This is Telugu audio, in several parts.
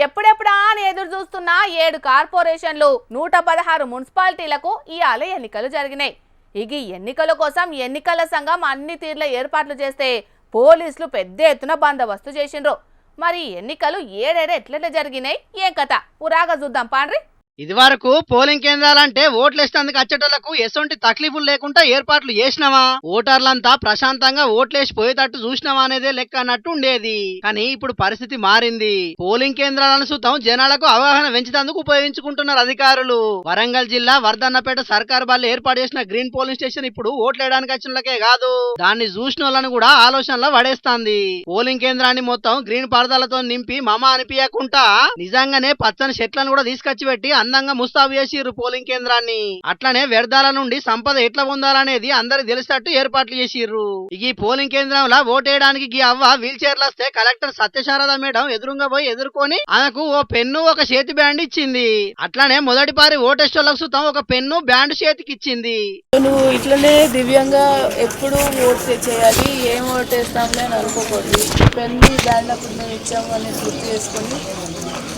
ఎప్పుడెప్పుడా అని ఎదురు చూస్తున్న 7 కార్పొరేషన్లు 116 మున్సిపాలిటీలకు ఇవాళ ఎన్నికలు జరిగినాయి. ఈ ఎన్నికల కోసం ఎన్నికల సంఘం అన్ని తీర్ల ఏర్పాట్లు చేస్తే పోలీసులు పెద్ద ఎత్తున బందోబస్తు చేసిండ్రు. మరి ఎన్నికలు ఏడేడ ఎట్లా జరిగినాయి, ఏం కథ పురాగా చూద్దాం పాండ్రి. ఇది వరకు పోలింగ్ కేంద్రాలంటే ఓట్లేసేందుకు వచ్చేటోళ్లకు ఎసొంటి తక్లీఫులు లేకుండా ఏర్పాట్లు చేసినావా, ఓటర్లంతా ప్రశాంతంగా ఓట్లేసి పోయేటట్టు చూసినావా అనేదే లెక్క అన్నట్టు ఉండేది. కానీ ఇప్పుడు పరిస్థితి మారింది. పోలింగ్ కేంద్రాలను సుతం జనాలకు అవగాహన పెంచేందుకు ఉపయోగించుకుంటున్నారు అధికారులు. వరంగల్ జిల్లా వర్ధన్నపేట సర్కార్ బల్ల ఏర్పాటు చేసిన గ్రీన్ పోలింగ్ స్టేషన్ ఇప్పుడు ఓట్లేయడానికి వచ్చినకే కాదు, దాన్ని చూసిన వాళ్ళని కూడా ఆలోచనలో పడేస్తాంది. పోలింగ్ కేంద్రాన్ని మొత్తం గ్రీన్ పరదాలతో నింపి మమ అనిపించకుండా నిజంగానే పచ్చని చెట్లను కూడా తీసుకొచ్చి పెట్టి అందంగా ముస్తాబు చేసిర్రు పోలింగ్ కేంద్రాన్ని. అట్లనే వ్యర్థాల నుండి సంపద ఎట్లా పొందాలనేది అందరికి తెలిసేటట్టు ఏర్పాట్లు చేసిర్రు. ఈ పోలింగ్ కేంద్రంలో ఓటేయడానికి గీ అవ్వ వీల్ చైర్లు వస్తే కలెక్టర్ సత్యశారద మేడం ఎదురుగా పోయి ఎదుర్కొని ఆమెకు ఓ పెన్ను ఒక చేతి బ్యాండ్ ఇచ్చింది. అట్లానే మొదటి పారి ఓటేస్టోళ్లకు సుతం ఒక పెన్ను బ్యాండ్ చేతికి ఇచ్చింది. నువ్వు ఇట్లనే దివ్యంగా ఎప్పుడు ఓట్ చేయాలి, ఏం ఓటేస్తాంలే అని అనుకోకూడదు. పెన్ను బ్యాండ్ అప్పుడు మేము ఇచ్చాము అని గుర్తు చేసుకొని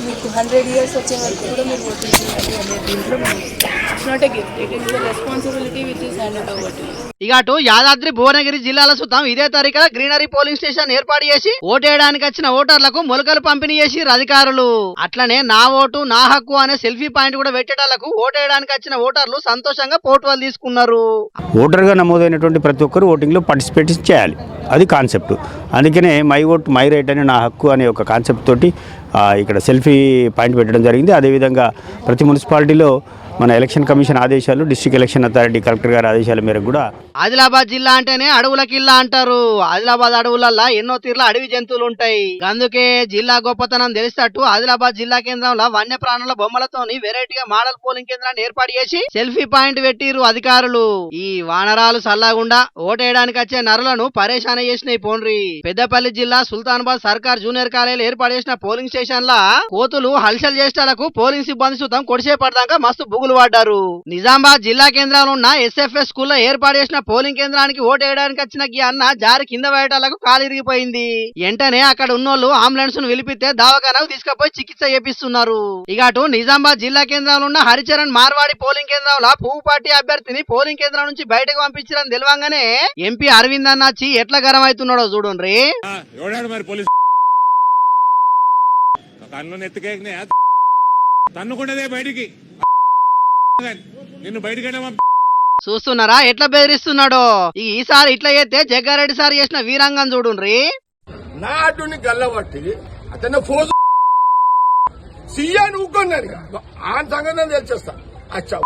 మీకు 100 years వచ్చే వరకు కూడా మీరు ఓటింగ్ చేయాలి అనే దీంట్లో it's not a gift, it is the responsibility which is handed over to you. ఇక అటు యాదాద్రి భువనగిరి జిల్లాల సుతం ఇదే తారీఖున గ్రీనరీ పోలింగ్ స్టేషన్ ఏర్పాటు చేసి ఓటేయడానికి వచ్చిన ఓటర్లకు మొలకలు పంపిణీ చేసిర్రు అధికారులు. అట్లనే నా ఓటు నా హక్కు అనే సెల్ఫీ పాయింట్ కూడా పెట్టేటాలకు ఓటేయడానికి వచ్చిన ఓటర్లు సంతోషంగా ఫోటోలు తీసుకున్నారు. ఓటర్గా నమోదైనటువంటి ప్రతి ఒక్కరు ఓటింగ్లో పార్టిసిపేట్ చేయాలి, అది కాన్సెప్ట్. అందుకనే మై ఓట్ మై రైట్ అని, నా హక్కు అనే ఒక కాన్సెప్ట్ తోటి ఇక్కడ సెల్ఫీ పాయింట్ పెట్టడం జరిగింది. అదేవిధంగా ప్రతి మున్సిపాలిటీలో మన ఎలక్షన్ కమిషన్ ఆదేశాలు, డిస్ట్రిక్ట్ ఎలక్షన్ అథారిటీ కలెక్టర్ గారి ఆదేశాల మేరకు కూడా. ఆదిలాబాద్ జిల్లా అంటేనే అడవుల కిల్లా అంటారు. ఆదిలాబాద్ అడవులల్లా ఎన్నో తీర్ల అడవి జంతువులు ఉంటాయి. అందుకే జిల్లా గొప్పతనం తెలిసేటట్టు ఆదిలాబాద్ జిల్లా కేంద్రంలో వన్య ప్రాణుల బొమ్మలతోని వెరైటీగా మోడల్ పోలింగ్ కేంద్రాన్ని ఏర్పాటు చేసి సెల్ఫీ పాయింట్ పెట్టిర్రు అధికారులు. ఈ వానరాలు సల్లాగుండా ఓటేయడానికి వచ్చే నరులను పరేషాన చేసినాయి పోండ్రి. పెద్దపల్లి జిల్లా సుల్తానాబాద్ సర్కార్ జూనియర్ కాలేజీలో ఏర్పాటు చేసిన పోలింగ్ స్టేషన్ లా కోతులు హల్చల్ చేసేటకు పోలింగ్ సిబ్బంది సుతం కొడిసేపడదాకా మస్తు బుగులు పడ్డారు. నిజామాబాద్ జిల్లా కేంద్రంలో ఉన్న ఎస్ఎఫ్ఎస్ స్కూల్లో ఏర్పాటు చేసిన పోలింగ్ కేంద్రానికి ఓటేయడానికి వచ్చిన ఈ అన్న జారి కింద వేయటాలకు కాలు ఇరిగిపోయింది. వెంటనే అక్కడ ఉన్నోళ్ళు అంబులెన్స్ ను పిలిపితే దవాఖానకు తీసుకుపోయి చికిత్స చేపిస్తున్నారు. ఇక అటు నిజామాబాద్ జిల్లా కేంద్రంలో ఉన్న హరిచరణ్ మార్వాడి పోలింగ్ కేంద్రంలో పువ్వు పార్టీ అభ్యర్థిని పోలింగ్ కేంద్రం నుంచి బయటకు పంపించారని తెలియంగానే ఎంపీ అరవింద్ అన్న వచ్చి ఎట్లా గరం అవుతున్నాడో చూడండి. చూస్తున్నారా ఎట్లా బెదిరిస్తున్నాడో. ఈసారి ఇట్లా చేస్తే జగ్గారెడ్డి సార్ చేసిన వీరంగం చూడుండ్రి. నా అడ్డుని గల్లబట్టి అతను ఫోజు సీఎన్ ఊకొన్నాను ఆ సంగతి తెలిచేస్తా. అచ్చా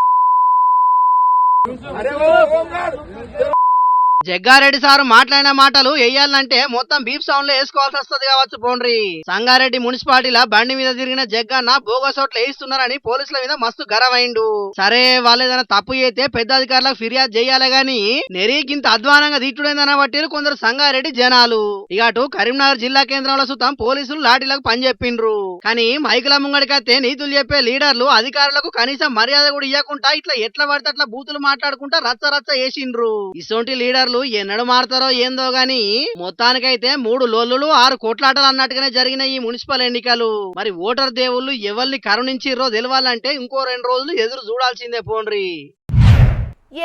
అరే జగ్గారెడ్డి సారు మాట్లాడిన మాటలు వేయాలంటే మొత్తం బీప్ సౌండ్ లో వేసుకోవాల్సి వస్తుంది కావచ్చు పోండ్రి. సంగారెడ్డి మున్సిపాలిటీలో బండి మీద తిరిగిన జగ్గన్న బోగస్ ఓట్లు వేయిస్తున్నారని పోలీసుల మీద మస్తు గరవైండు. సరే వాళ్ళు ఏదైనా తప్పు చేస్తే పెద్ద అధికారులకు ఫిర్యాదు చేయాలి గాని నెరీకింత అధ్వానంగా తిట్టుడైందన్న బట్టి కొందరు సంగారెడ్డి జనాలు. ఇక అటు కరీంనగర్ జిల్లా కేంద్రంలో సుతం పోలీసులు లాఠీలకు పని చెప్పిండ్రు. కానీ మైకుల ముంగడికైతే నీతులు చెప్పే లీడర్లు అధికారులకు కనీసం మర్యాద కూడా ఇవ్వకుండా ఇట్లా ఎట్లా పడితే అట్లా బూతులు మాట్లాడుకుంటా రచ్చ రచ్చ వేసిండ్రు. ఇసొంటి లీడర్లు ఎన్నడు మారుతారో ఏందో గాని మొత్తానికైతే 3 లోల్లులు 6 కోట్లాటలు అన్నట్టుగానే జరిగిన ఈ మున్సిపల్ ఎన్నికలు. మరి ఓటర్ దేవుళ్ళు ఎవరిని కరుణించిర్రో తెలవాలంటే ఇంకో 2 రోజులు ఎదురు చూడాల్సిందే పోండ్రి.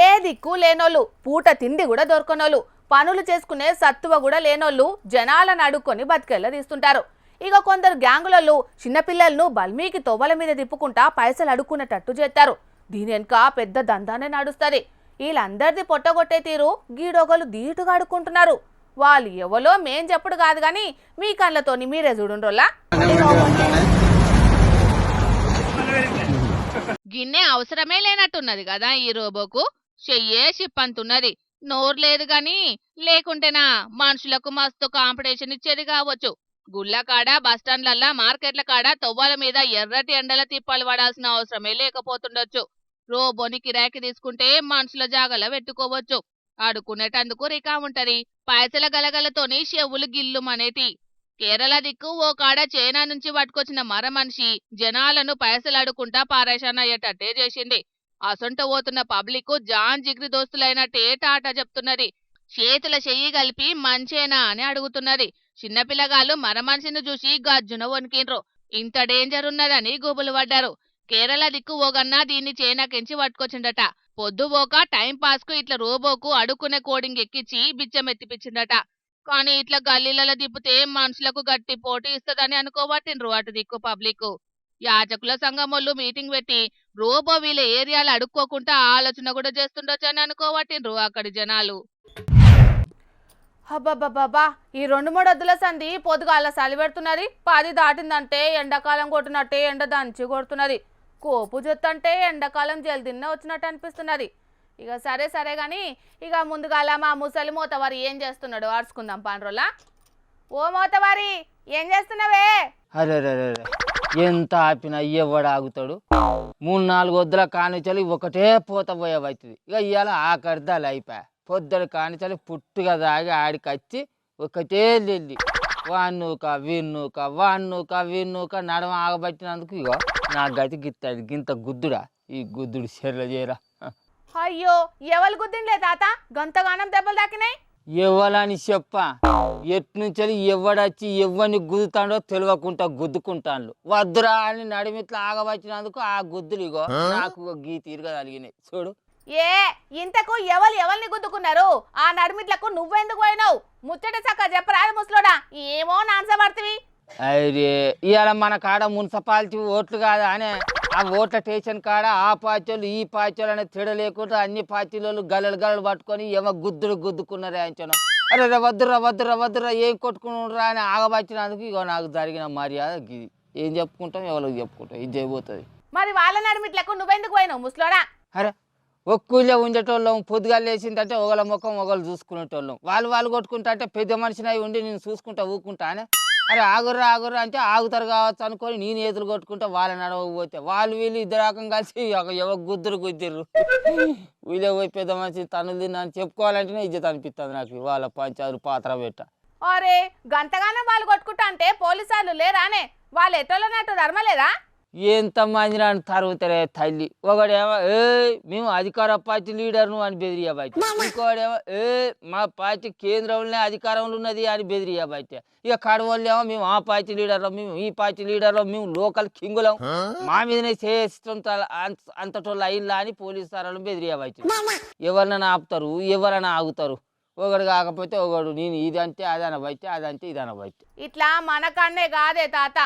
ఏ దిక్కు లేనోళ్ళు, పూట తిండి కూడా దొరకనోళ్ళు, పనులు చేసుకునే సత్తువ కూడా లేనోళ్ళు జనాలను అడుక్కొని బతికెళ్ళ తీస్తుంటారు. ఇక కొందరు గ్యాంగులలో చిన్నపిల్లలను బల్మీకి తొవ్వల మీద తిప్పుకుంటా పైసలు అడుక్కునేటట్టు చేస్తారు. దీని వెనుక పెద్ద దందానే నడుస్తుంది. వీళ్ళందరిది పొట్టగొట్టే తీరు గీడొగలు ధీటుగా అడుక్కుంటున్నారు. వాళ్ళు ఎవరో మేం చెప్పుడు కాదు గాని మీ కళ్ళతోని మీరే చూడుండ్రోలా. గిన్నె అవసరమే లేనట్టున్నది కదా ఈ రోబోకు. చెయ్యే షిప్పంతున్నది, నోరు లేదు గాని లేకుంటేనా మనుషులకు మస్తు కాంపిటీషన్ ఇచ్చేది కావచ్చు. గుళ్ళ కాడ బస్టాండ్లల్లా మార్కెట్ల కాడ తొవ్వాల మీద ఎర్రటి ఎండల తిప్పాలు పడాల్సిన అవసరమే లేకపోతుండొచ్చు. రోబోని కిరాయికి తీసుకుంటే మనుషుల జాగల పెట్టుకోవచ్చు. ఆడుకునేటందుకు రికా ఉంటది. పైసల గలగలతోని చెవులు గిల్లుమనేటి. కేరళ దిక్కు ఓ కాడ చైనా నుంచి పట్టుకొచ్చిన మర మనిషి జనాలను పైసలు అడుకుంటా పారేషాన్ అయ్యేటట్టే చేసింది. అసొంట పోతున్న పబ్లిక్ జాన్ జిగ్రి దోస్తులైనట్టే టాట చెప్తున్నది. చేతుల చెయ్యి కలిపి మంచేనా అని అడుగుతున్నది. చిన్నపిల్లగాళ్ళు మర మనిషిని చూసి గజ్జున వణికిండ్రు. ఇంత డేంజర్ ఉన్నదని గుబులు పడ్డారు. కేరళ దిక్కు ఓగన్నా దీన్ని చేనాకెంచి పట్టుకొచ్చిండట. పొద్దు పోక టైం పాస్ కు ఇట్లా రోబోకు అడుక్కునే కోడింగ్ ఎక్కించి బిచ్చం ఎత్తిపించిండట. కానీ ఇట్లా గల్లీలలో దిప్పితే మనుషులకు గట్టి పోటీ ఇస్తదని అనుకోబట్టిండ్రు అటు దిక్కు పబ్లిక్. యాచకుల సంఘమోళ్ళు మీటింగ్ పెట్టి రోబో వీళ్ళ ఏరియాలో అడుక్కోకుండా ఆలోచన కూడా చేస్తుండొచ్చని అనుకోబట్టిండ్రు అక్కడి జనాలు. అబ్బబ్బబ్బా ఈ 2-3 వద్దుల సంధి పొద్దుగాల చలి పెడుతున్నది, 10 దాటిందంటే ఎండాకాలం కొట్టినట్టే ఎండ దంచి కొడుతున్నది. కోపు జొత్తంటే ఎండాకాలం జల్దిన్న వచ్చినట్టు అనిపిస్తున్నది. ఇక సరే కానీ ఇక ముందుగాల మా ముసలి మోతవారి ఏం చేస్తున్నాడు ఆడుచుకుందాం పాండ్రోలా. ఓ మోతవారి ఏం చేస్తున్నావే? అరే ఎంత ఆపినా ఎవడు ఆగుతాడు? 3-4 వద్దుల కానిచలి ఒకటే పోత పోయేవైతుంది. ఇక ఇవాళ ఆకర్దాలు అయిపోయా. పొద్దుడు కానిచలి పుట్టుగా దాగి ఆడికొచ్చి ఒకటే వెళ్ళి వాన్నూక విన్నూక నడమ ఆగబట్టినందుకు ఇగో నా గతి గిత్తాడు. గింత గుద్దుడా ఈ గుద్దుడు చెర్ల చేయరా. అయ్యో ఎవరు గుద్దిండ్లే తాత, గంతగానం దెబ్బలు తాకినాయి? ఎవలని చెప్పా, ఎట్నుంచి ఎవడొచ్చి ఎవరిని గుద్దుతాడో తెలియకుండా గుద్దుకుంటాను. వద్దురా అని నడిమిట్లా ఆగబట్టినందుకు ఆ గుద్దులు ఇగో నాకు గీ తీరుగా కలిగినాయి చూడు. ఏ ఇంతకు ఎవరిని గుద్దుకున్నారు? ఆ నడిమిట్లకు నువ్వెందుకు పోయినావు? ముచ్చట చక్క చెప్పరాదు ముసలోడా, ఏమో నాన్సబడుతుంది. అరే ఇవాళ మన కాడ మున్సిపాలిటీ ఓట్లు కాదా అనే ఆ ఓట్ల స్టేషన్ కాడ ఆ పార్టీలు ఈ పార్టీలు అనేది తేడా లేకుండా అన్ని పార్టీలు గలలు పట్టుకొని ఏమో గుద్దుకున్నారే అంచనా. అరే వద్దురా ఏం కొట్టుకున్నారా అని ఆగబట్టినందుకు ఇగో నాకు జరిగిన మర్యాద గిది. ఏం చెప్పుకుంటాం ఎవరికి చెప్పుకుంటాం, ఇది చేయబోతుంది. మరి వాళ్ళ నడిమిట్లకు నువ్వెందుకు పోయినావు ముసలోడా? అరే ఒక్కూళ్ళే ఉండేటోళ్ళం, పొద్దుగా లేచిందంటే ఒకళ్ళ ముఖం ఒకళ్ళు చూసుకునేటోళ్ళం. వాళ్ళు కొట్టుకుంటా అంటే పెద్ద మనిషిని అయి ఉండి నేను చూసుకుంటా ఊరుకుంటానే. అరే ఆగుర్రా అంటే ఆగుతారు కావచ్చు అనుకొని నేను ఎదురు కొట్టుకుంటా వాళ్ళ నడవకపోతే వీళ్ళు ఇద్దరు రకం కలిసి ఎవరు గుద్దిర్రు. వీళ్ళే పోయి పెద్ద మనిషి తనులు తిన్నాను చెప్పుకోవాలంటేనే ఇజ్జత అనిపిస్తుంది నాకు. వాళ్ళ పంచాయతీ పాత్ర పెట్ట. అరే గంతగానం వాళ్ళు కొట్టుకుంటా అంటే పోలీసార్లు లేరానే? వాళ్ళు ఎట్టోళ్ళనట్టు ధర్మలేదా? ఎంతమంది నన్ను తరుగుతారే తల్లి. ఒకడేమో మేము అధికార పార్టీ లీడర్ను అని బెదిరియా బయట. ఇంకోడేమో మా పార్టీ కేంద్రంలో అధికారంలో ఉన్నది అని బెదిరియా బయట. ఇక కడవల్లేమో మేము ఆ పార్టీ లీడర్లో, మేము ఈ పార్టీ లీడర్లో, మేము లోకల్ కింగులం, మా మీదనే చేస్తుంట అంతటోళ్ళు అయిందా అని పోలీసు సారాలను బెదిరియా బయట. ఎవరినైనా ఆపుతారు, ఎవరైనా ఆగుతారు. ఒకడు కాకపోతే ఒకడు నేను ఇదంటే అది అనబట్టి, అదంటే ఇది అనబట్టి. ఇట్లా మనకన్నే కాదే తాత,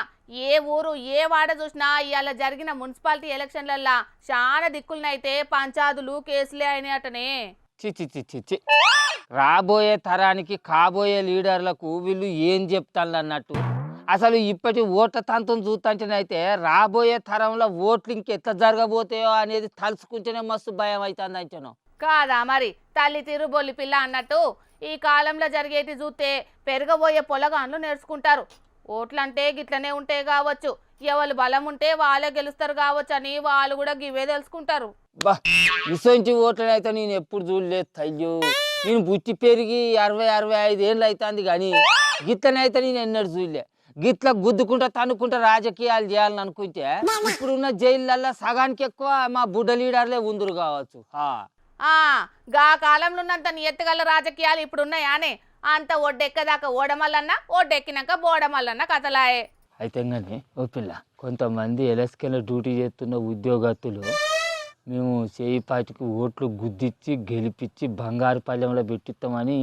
ఏ ఊరు ఏ వాడ చూసినా ఇవాళ జరిగిన మున్సిపాలిటీ ఎలక్షన్లల్లా చాలా దిక్కులనైతే పంచాదులు కేసులే అయినాయటనే. చి రాబోయే తరానికి కాబోయే లీడర్లకు వీళ్ళు ఏం చెప్తాను అన్నట్టు. అసలు ఇప్పటి ఓట్ల తంతం చూస్తుంటేనైతే రాబోయే తరంలో ఓట్లు ఇంకెట్లా జరగబోతాయో అనేది తలుచుకుంటేనే మస్తు భయం అవుతుంది అంటాను కాదా. మరి తల్లి తిరుబొల్లి పిల్ల అన్నట్టు ఈ కాలంలో జరిగేటి చూస్తే పెరగబోయే పొలగాన్లు నేర్చుకుంటారు. ఓట్లంటే గిట్లనే ఉంటే కావచ్చు, ఎవరు బలం ఉంటే వాళ్ళే గెలుస్తారు కావచ్చు అని వాళ్ళు కూడా గివే తెలుసుకుంటారు. బా ఇసొంటి ఓట్లనైతే నేను ఎప్పుడు చూడలేదు తయ్యో. నేను బుట్టి పెరిగి 60-65 ఏళ్ళు అవుతుంది కానీ గిట్లనైతే నేను ఎన్నడూ చూడలే. గిట్ల గుద్దుకుంటా తన్నుకుంటా రాజకీయాలు చేయాలని అనుకుంటే ఇప్పుడున్న జైళ్ళల్లో సగానికి ఎక్కువ మా బుడ్డ లీడర్లే ఉందరు కావచ్చు. గా కాలంలో ఉన్నంత నియత్తగల రాజకీయాలు ఇప్పుడు ఉన్నాయానే? అంత ఒడ్డెక్కదాకా ఓడమల్లన్నా, ఒడ్డెక్కినాక బోడమల్లన్నా కథలాయే. అయితే కానీ ఓ పిల్ల, కొంతమంది ఎలక్షన్ డ్యూటీ చేస్తున్న ఉద్యోగస్తులు మేము చేయి పాటికి ఓట్లు గుద్దిచ్చి గెలిపించి బంగారు పల్లెంలో పెట్టిస్తామని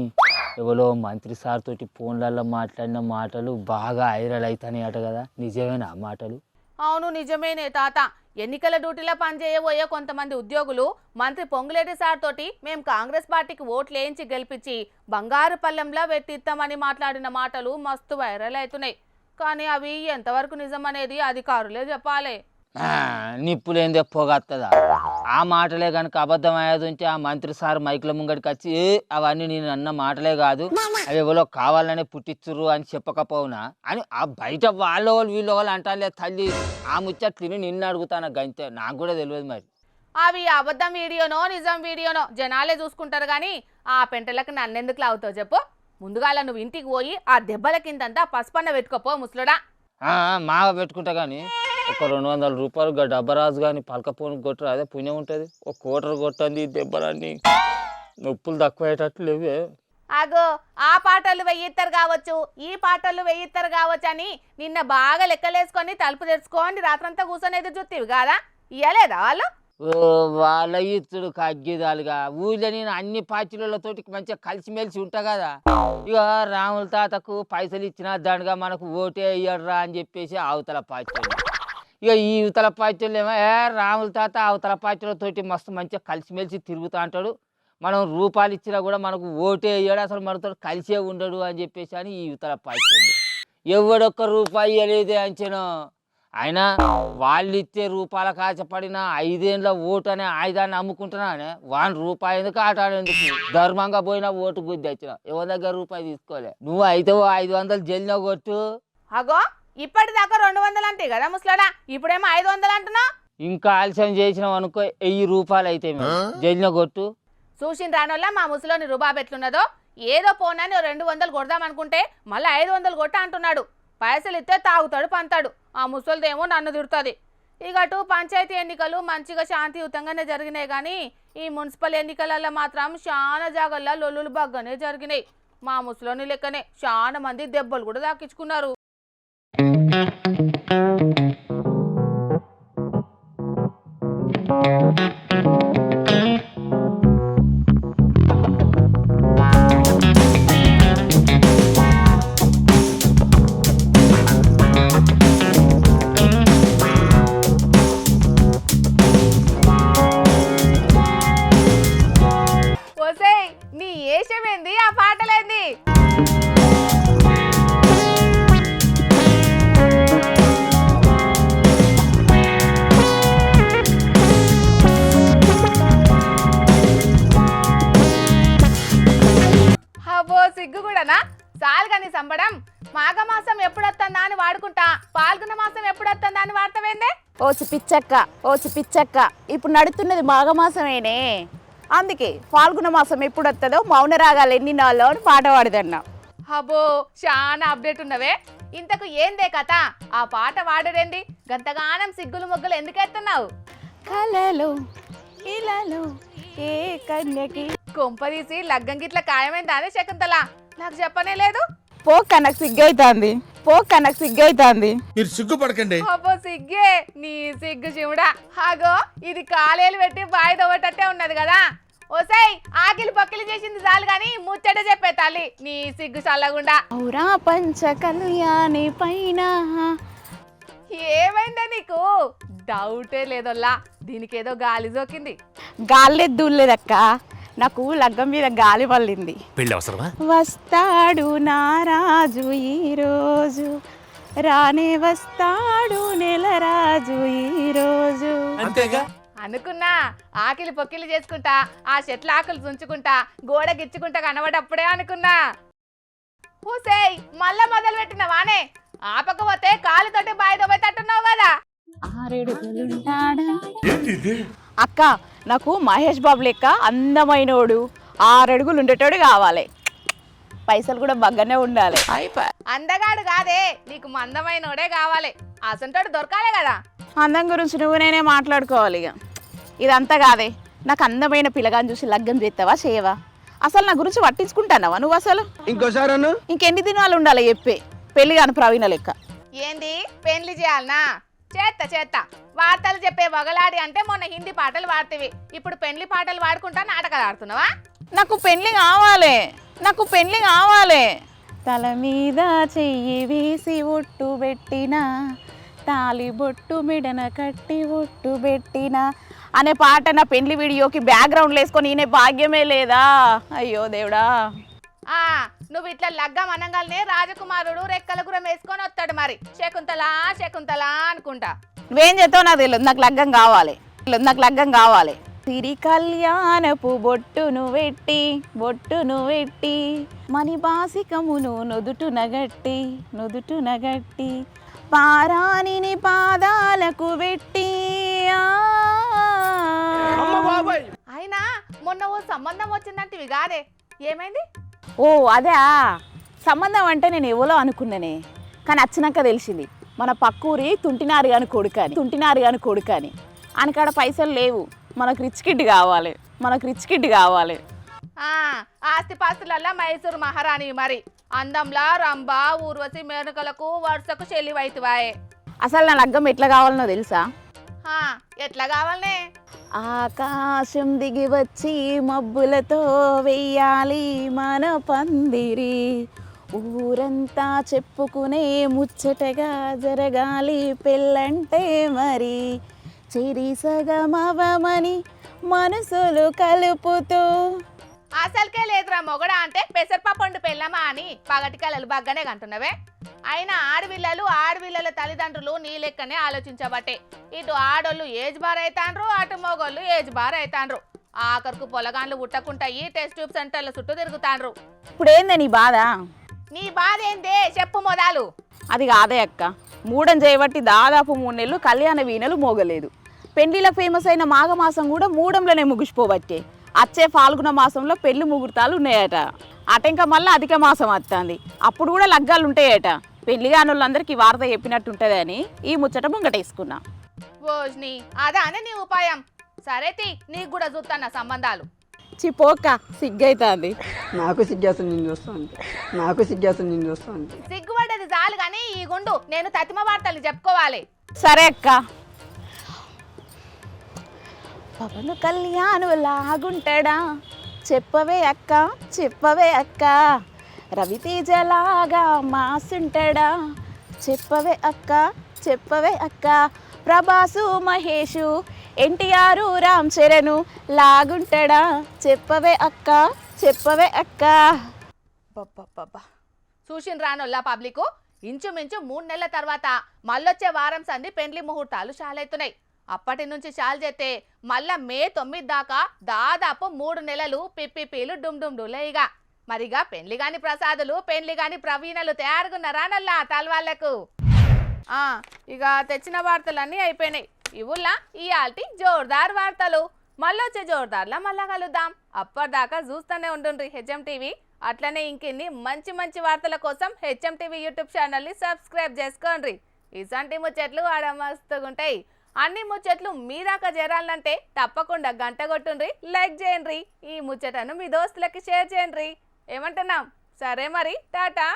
ఎవరో మంత్రి సార్ తోటి ఫోన్లలో మాట్లాడిన మాటలు బాగా వైరల్ అవుతాయి అట కదా, నిజమేనా ఆ మాటలు? అవును నిజమేనే తాత. ఎన్నికల డ్యూటీలో పనిచేయబోయే కొంతమంది ఉద్యోగులు మంత్రి పొంగులేటి సార్ తోటి మేము కాంగ్రెస్ పార్టీకి ఓట్లు వేయించి గెలిపించి బంగారు పల్లెంలా పెట్టిస్తామని మాట్లాడిన మాటలు మస్తు వైరల్ అవుతున్నాయి. కానీ అవి ఎంతవరకు నిజం అనేది అధికారులే చెప్పాలి. నిప్పులేందే పొగత్తదా? ఆ మాటలే కనుక అబద్ధం అయ్యేది ఉంటే ఆ మంత్రి సార్ మైకుల ముంగడికి వచ్చి అవన్నీ నేను అన్న మాటలే కాదు, అవి ఎవరో కావాలనే పుట్టించురు అని చెప్పకపోవునా అని ఆ బయట వాళ్ళు వీళ్ళు అంటారులే తల్లి. ఆ ముచ్చట్లు నిన్ను అడుగుతాను గంతే, నాకు కూడా తెలియదు. మరి అవి అబద్ధం వీడియోనో నిజం వీడియోనో జనాలే చూసుకుంటారు కానీ ఆ పెంటలకు నన్నెందుకు లావుతావు చెప్పు? ముందుగాల నువ్వు ఇంటికి పోయి ఆ దెబ్బల కిందంతా పసుపన్న పెట్టుకోపో ముసలుడా. మాగా పెట్టుకుంటా కానీ ఒక 200 రూపాయలు డబ్బరాజు కానీ పలకపోను కొట్టరు, అదే పుణ్యం ఉంటుంది. ఒక కోటరు కొట్టండి దెబ్బలన్నీ నొప్పులు తక్కువ అయ్యేటట్లు లేవే. అగో ఆ పాటలు వెయ్యిస్తారు కావచ్చు, ఈ పాటలు వెయ్యిస్తారు కావచ్చు అని నిన్న బాగా లెక్కలేసుకొని తలుపు తెరుచుకొని రాత్రంతా కూర్చొని ఎదురు చూస్తేవి కాదా? ఇయ్యలేదా వాళ్ళు? ఓ వాళ్ళ ఇత్తుడు కగ్గిదాలుగా ఊళ్ళో నేను అన్ని పార్టీలతోటి మంచిగా కలిసిమెలిసి ఉంటా కదా. ఇక రాముల తాతకు పైసలు ఇచ్చినా దండగా మనకు ఓటే వేయడరా అని చెప్పేసి అవతల పార్టీ. ఇక ఈ యువతల పార్టీలు ఏమో రాముల తాత అవతల పార్టీలతోటి మస్తు మంచిగా కలిసిమెలిసి తిరుగుతూ అంటాడు, మనం రూపాయలు ఇచ్చినా కూడా మనకు ఓటే వేయడు, అసలు మనతో కలిసే ఉండడు అని చెప్పేసి అని ఈ యువతల పార్టీలు. ఎవడొక్క రూపాయి అనేది అంచనా. అయినా వాళ్ళు ఇచ్చే రూపాయల కాచపడిన 5 ఏళ్ళ ఓటు అనే ఆయుధాన్ని అమ్ముకుంటున్నానే, వాని రూపాయి ఎందుకు ఆటాడేందుకు? ధర్మంగా పోయినా ఓటు గుద్ది వచ్చిన ఎవరి దగ్గర రూపాయి తీసుకోలే. నువ్వు అయితే 500 జైల్లో కొట్టు. అగో ఇప్పటిదాకా 200 అంటే కదా ముసలాడా, ఇప్పుడేమో 500 అంటున్నా. ఇంకా ఆలస్యం చేసినావు అనుకో 1000 రూపాయలు అయితే జైల్లో కొట్టు. చూసిన రానోళ్ళ మా ముసలోని రుబాబ్ ఎట్లున్నదో, ఏదో పోనాని 200 కొడదామనుకుంటే మళ్ళీ 500 కొట్ట అంటున్నాడు. పైసలు ఇస్తే తాగుతాడు పంతాడు. ఆ ముసలిదేమో నన్ను తిడుతుంది. ఇక అటు పంచాయతీ ఎన్నికలు మంచిగా శాంతియుతంగానే జరిగినాయి, కానీ ఈ మున్సిపల్ ఎన్నికలలో మాత్రం చాలా జాగల్లో లొల్లులు బాగానే జరిగినాయి. మా ముసలోని లెక్కనే చాలా మంది దెబ్బలు కూడా దాకించుకున్నారు. ఒసేయ్ నీ ఏషమేంది, ఆ పాటలేంది? అబ్బో సిగ్గు కూడానా? సాల్గని సంబడం. మాఘమాసం ఎప్పుడొస్తుందా అని వాడుకుంటా, పాల్గొన మాసం ఎప్పుడొస్తుందా అని వాడతావేందే? ఓ పిచ్చక్క ఇప్పుడు నడుతున్నది మాఘమాసమేనే, అందుకే ఫాల్గుణ మాసం ఎప్పుడు వస్తుందో మౌన రాగాలు ఎన్ని నాలో అని పాట పాడదన్నా. అబ్బో చాలా అప్డేట్ ఉన్నవే. ఇంతకు ఏందే కథ? ఆ పాట వాడరేంది? గంతగానం సిగ్గులు మొగ్గులు ఎందుకు ఎత్తున్నావు? కలలో ఇలాలో ఏ కన్యకి కొంపదీసి లగ్గం గిట్ల ఖాయమైందా అని శకుంతల నాకు చెప్పనే లేదు. పోక నాకు సిగ్గైతాంది. మీరు సిగ్గుపడకండి. అబ్బో సిగ్గే, నీ సిగ్గు చివుడా. హాగో ఇది కాలేలు పెట్టి బాయి తవ్వటట్టే ఉన్నది కదా. ఓసై ఆకిలి పక్కిలి చేసింది చాలు గాని ముచ్చట చెప్పే తల్లి, నీ సిగ్గు చల్లగుండా. ఔరా పంచ కళ్యాణి పైన. ఏమైందా నీకు? డౌటే లేదోల్లా, దీనికేదో గాలి జోకింది. గాలిలేదు దూలేదక్క, నాకు లగ్గం మీద గాలి పల్లింది. వస్తాడు నారాజు ఈరోజు, రానే వస్తాడు నెలరాజు ఈరోజు. అంతేగా అనుకున్నా ఆకిలి పొక్కిలి చేసుకుంటా, ఆ చెట్ల ఆకులు తుంచుకుంటా, గోడ గిచ్చుకుంటా కనబడప్పుడే అనుకున్నా. హూసేయ్ మళ్ళా మొదలు పెట్టినవానే? ఆపకపోతే కాలుతోటి బాయిదో పోయేటట్టున్నావు కదా. అక్క నాకు మహేష్ బాబు లెక్క అందమైనోడు 6 అడుగులు ఉండేటోడు కావాలి, పైసలు కూడా బాగానే ఉండాలి. అందగాడు కాదే, నీకు మందమైనోడే కావాలి. అసంటోడు దొరకాలే కదా. అందం గురించి నువ్వు నేనే మాట్లాడుకోవాలి. ఇక ఇదంతా కాదే, నాకు అందమైన పిల్లగాని చూసి లగ్గం చేస్తావా చేయవా? అసలు నా గురించి పట్టించుకుంటానవా నువ్వు? అసలు ఇంకోసారి ఇంకెన్ని దినాలు ఉండాలి చెప్పే పెళ్లి కాని ప్రవీణ లెక్క? ఏంది పెళ్లి చేయాలనా? చేత్తా వార్తలు చెప్పే వగలాడి అంటే మొన్న హిందీ పాటలు వాడుతేవి, ఇప్పుడు పెళ్లి పాటలు వాడుకుంటా నాటకాలు ఆడుతున్నావా? నాకు పెళ్లి కావాలి. తల మీద చెయ్యి వేసి ఒట్టు పెట్టిన, తాలి బొట్టు మెడన కట్టి ఒట్టు పెట్టిన అనే పాట నా పెళ్లి వీడియోకి బ్యాక్గ్రౌండ్లో వేసుకొని ఈయన భాగ్యమే లేదా? అయ్యో దేవుడా. నువ్వు ఇట్లా లగ్గం అనగానే రాజకుమారుడు రెక్కల గురం వేసుకొని వస్తాడు. మరి శకుంతల అనుకుంటా. నువ్వేం చేస్తావు నాకు తెలియదు, నాకు లగ్గం కావాలి. సిరి కళ్యాణపు బొట్టును పెట్టి మణి బాసికమును నుదుటు నగట్టి పారాణిని పాదాలకు పెట్టి. అయినా మొన్న ఓ సంబంధం వచ్చిందంటివి కాదే, ఏమైంది? ఓ అదే సంబంధం అంటే నేను ఎవరో అనుకున్నానే, కానీ వచ్చినాక తెలిసింది మన పక్కూరి తుంటినారు కాని కొడుకని. ఆయనకాడ పైసలు లేవు, మనకు రిచ్ కిడ్ కావాలి. ఆ ఆస్తిపాస్తులల్లా మైసూరు మహారాణి మరి అందంలా రంభ ఊర్వశి మేనకలకు వరుసకు చెల్లివైతివాయే. అసలు నా లగ్గం ఎట్లా కావాలనో తెలుసా? ఎట్లా కావాలనే? ఆకాశం దిగి వచ్చి మబ్బులతో వెయ్యాలి మన పందిరి, ఊరంతా చెప్పుకునే ముచ్చటగా జరగాలి పెళ్ళంటే మరి, చెరిసగమవమని మనసులు కలుపుతూ. అసలుకే లేదురా మొగడా అంటే పెసరపండు పెళ్ళమా అని పగటి కళలు బాగానే కంటున్నవే. అయినా ఆడవిల్లల తల్లిదండ్రులు నీ లెక్కనే ఆలోచించబట్టే ఇటు ఆడోళ్ళు ఏజ్ బార్ అవుతాండ్రు, అటు మొగోళ్ళు ఏజ్ బార్ అవుతాండ్రు. ఆఖరుకు పొలగాన్లు ఉట్టకుంటాయి టెస్ట్ ట్యూబ్ సెంటర్ల చుట్టూ తిరుగుతాండ్రు. ఇప్పుడు ఏందే నీ బాధ? నీ బాధ ఏందే చెప్పు మొదలు. అది కాదే అక్క, మూడం చేయబట్టి దాదాపు 3 నెలలు కళ్యాణ వీణలు మోగలేదు. పెళ్లిలకు ఫేమస్ అయిన మాఘమాసం కూడా మూడంలోనే ముగిసిపోబట్టే. వచ్చే ఫాల్గుణ మాసంలో పెళ్లి ముహూర్తాలు ఉన్నాయట. అటంక మళ్ళీ అధిక మాసం వస్తుంది, అప్పుడు కూడా లగ్గాలు ఉంటాయట. పెళ్లి కానోళ్ళందరికీ వార్త చెప్పినట్టు ఉంటుందని ఈ ముచ్చట ముంగటేసుకున్నా. ఓజ్ని అదానే నీ ఉపాయం. సరే తీ, నీకు కూడా చూస్తాన్న సంబంధాలు. చిపోక్క సిగ్గైతుంది. నాకు సిగ్గేస్తుంది నేను చూస్తాను. సిగ్గుపడ్డది చాలు కానీ ఈ గుండు నేను తతిమ వార్తలు చెప్పుకోవాలి. సరే అక్క. పవన్ కళ్యాణ్ లాగుంటాడా చెప్పవే అక్క, చెప్పవే అక్క. రవితేజలాగా మాసుంటాడా చెప్పవే అక్క, చెప్పవే అక్క. ప్రభాసు మహేషు ఎన్టీఆర్ రామ్ చరణ్ లాగుంటాడా చెప్పవే అక్క, చెప్పవే అక్క. బబ్బబ్బబ్బా చూసిన రానోళ్ళ పబ్లిక్ ఇంచుమించు 3 నెలల తర్వాత మళ్ళొచ్చే వారం సంది పెండ్లి ముహూర్తాలు చాలవుతున్నాయి. అప్పటి నుంచి చాలు చేస్తే మళ్ళా మే 9 దాకా దాదాపు 3 నెలలు పిప్పిపీలు డుమ్డుమ్డులేయిగా. మరిగా పెండ్లి గాని ప్రసాదులు పెండ్లి గాని ప్రవీణలు తయారుగున్నారా నల్లా తలవాళ్లకు. ఇక తెచ్చిన వార్తలన్నీ అయిపోయినాయి. ఇవుల్లా ఇయాల్టి జోర్దార్ వార్తలు. మళ్ళొచ్చే జోర్దార్లా మళ్ళా కలుద్దాం. అప్పటిదాకా చూస్తూనే ఉండుండ్రి హెచ్ఎం టీవీ. అట్లనే ఇంకిన్ని మంచి మంచి వార్తల కోసం హెచ్ఎం టీవీ యూట్యూబ్ ఛానల్ని సబ్స్క్రైబ్ చేసుకోండి. ఇసంటి ముచ్చట్లు ఆడ మస్తుగుంటాయి. అన్ని ముచ్చట్లు మీ దాకా చేరాలంటే తప్పకుండా గంట కొట్టుండ్రి, లైక్ చేయండి, ఈ ముచ్చటను మీ దోస్తులకి షేర్ చేయండి. ఏమంటున్నాం? సరే మరి, టాటా.